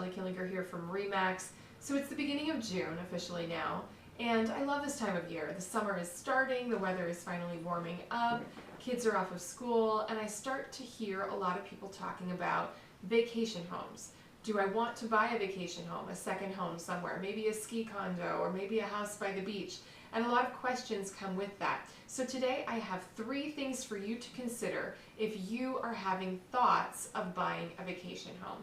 Kelly Killinger here from RE/MAX. So it's the beginning of June officially now, and I love this time of year. The summer is starting, the weather is finally warming up, kids are off of school, and I start to hear a lot of people talking about vacation homes. Do I want to buy a vacation home, a second home somewhere, maybe a ski condo or maybe a house by the beach? And a lot of questions come with that. So today I have 3 things for you to consider if you are having thoughts of buying a vacation home.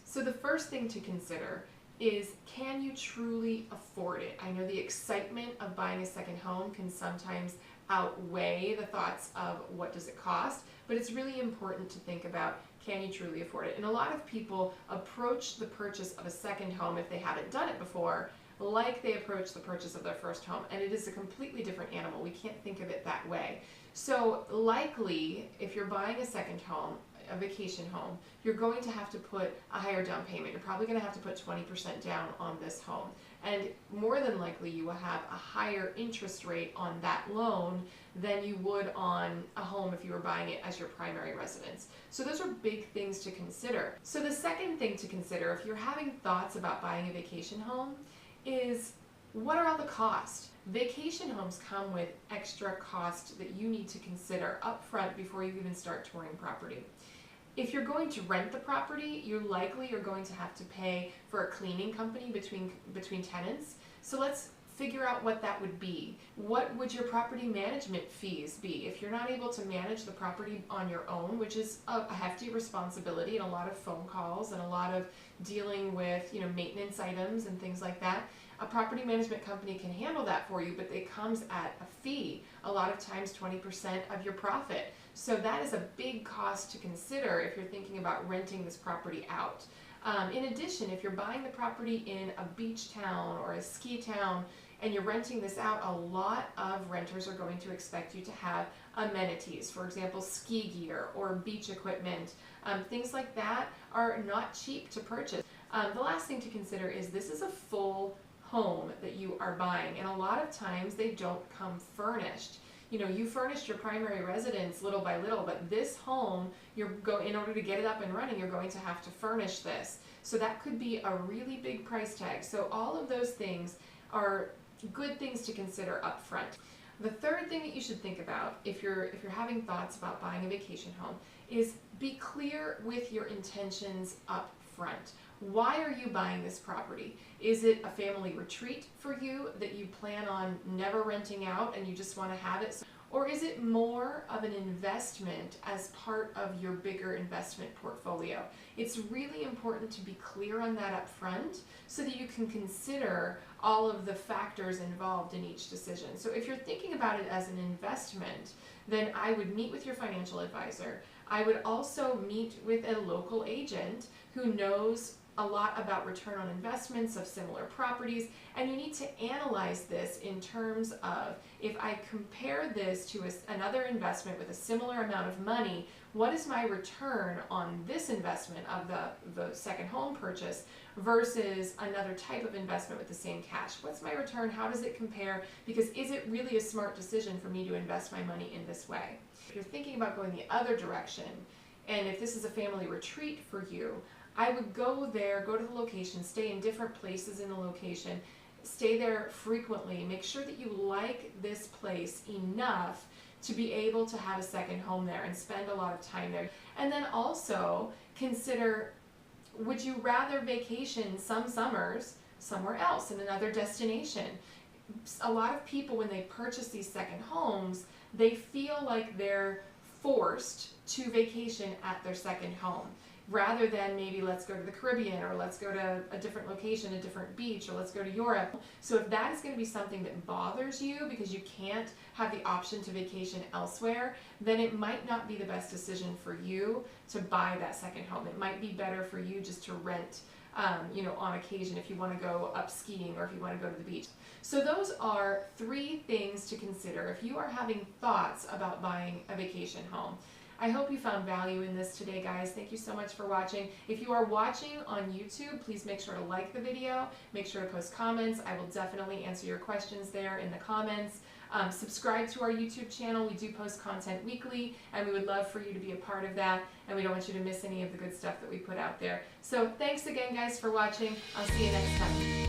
So the first thing to consider is, can you truly afford it? I know the excitement of buying a second home can sometimes outweigh the thoughts of what does it cost, but it's really important to think about, can you truly afford it? And a lot of people approach the purchase of a second home, if they haven't done it before, like they approach the purchase of their first home, and it is a completely different animal. We can't think of it that way. So likely, if you're buying a second home, a vacation home, you're going to have to put a higher down payment. You're probably going to have to put 20% down on this home. And more than likely you will have a higher interest rate on that loan than you would on a home if you were buying it as your primary residence. So those are big things to consider. So the second thing to consider if you're having thoughts about buying a vacation home is, what are all the costs? Vacation homes come with extra costs that you need to consider up front before you even start touring property. If you're going to rent the property, you're going to have to pay for a cleaning company between tenants. So let's figure out what that would be. What would your property management fees be? If you're not able to manage the property on your own, which is a hefty responsibility and a lot of phone calls and a lot of dealing with, maintenance items and things like that, a property management company can handle that for you, but it comes at a fee, a lot of times 20% of your profit. So that is a big cost to consider if you're thinking about renting this property out. In addition, if you're buying the property in a beach town or a ski town and you're renting this out, a lot of renters are going to expect you to have amenities. For example, ski gear or beach equipment. Things like that are not cheap to purchase. The last thing to consider is, this is a full home that you are buying, and a lot of times they don't come furnished. You furnished your primary residence little by little, but this home, in order to get it up and running, you're going to have to furnish this. So that could be a really big price tag. So all of those things are good things to consider up front. The third thing that you should think about if you're having thoughts about buying a vacation home is, be clear with your intentions up front. Why are you buying this property? Is it a family retreat for you that you plan on never renting out and you just want to have it? Or is it more of an investment as part of your bigger investment portfolio? It's really important to be clear on that up front so that you can consider all of the factors involved in each decision. So if you're thinking about it as an investment, then I would meet with your financial advisor. I would also meet with a local agent who knows a lot about return on investments of similar properties, and you need to analyze this in terms of, if I compare this to another investment with a similar amount of money, what is my return on this investment of the second home purchase versus another type of investment with the same cash? What's my return? How does it compare? Because is it really a smart decision for me to invest my money in this way? If you're thinking about going the other direction, and if this is a family retreat for you, I would go there, go to the location, stay in different places in the location, stay there frequently, make sure that you like this place enough to be able to have a second home there and spend a lot of time there. And then also consider, would you rather vacation some summers somewhere else in another destination? A lot of people, when they purchase these second homes, they feel like they're forced to vacation at their second home, rather than maybe let's go to the Caribbean, or let's go to a different location, a different beach, or let's go to Europe. So if that is going to be something that bothers you because you can't have the option to vacation elsewhere, then it might not be the best decision for you to buy that second home. It might be better for you just to rent on occasion if you want to go up skiing or if you want to go to the beach. So those are 3 things to consider if you are having thoughts about buying a vacation home. I hope you found value in this today, guys. Thank you so much for watching. If you are watching on YouTube, please make sure to like the video. Make sure to post comments. I will definitely answer your questions there in the comments. Subscribe to our YouTube channel. We do post content weekly, and we would love for you to be a part of that, and we don't want you to miss any of the good stuff that we put out there. So thanks again, guys, for watching. I'll see you next time.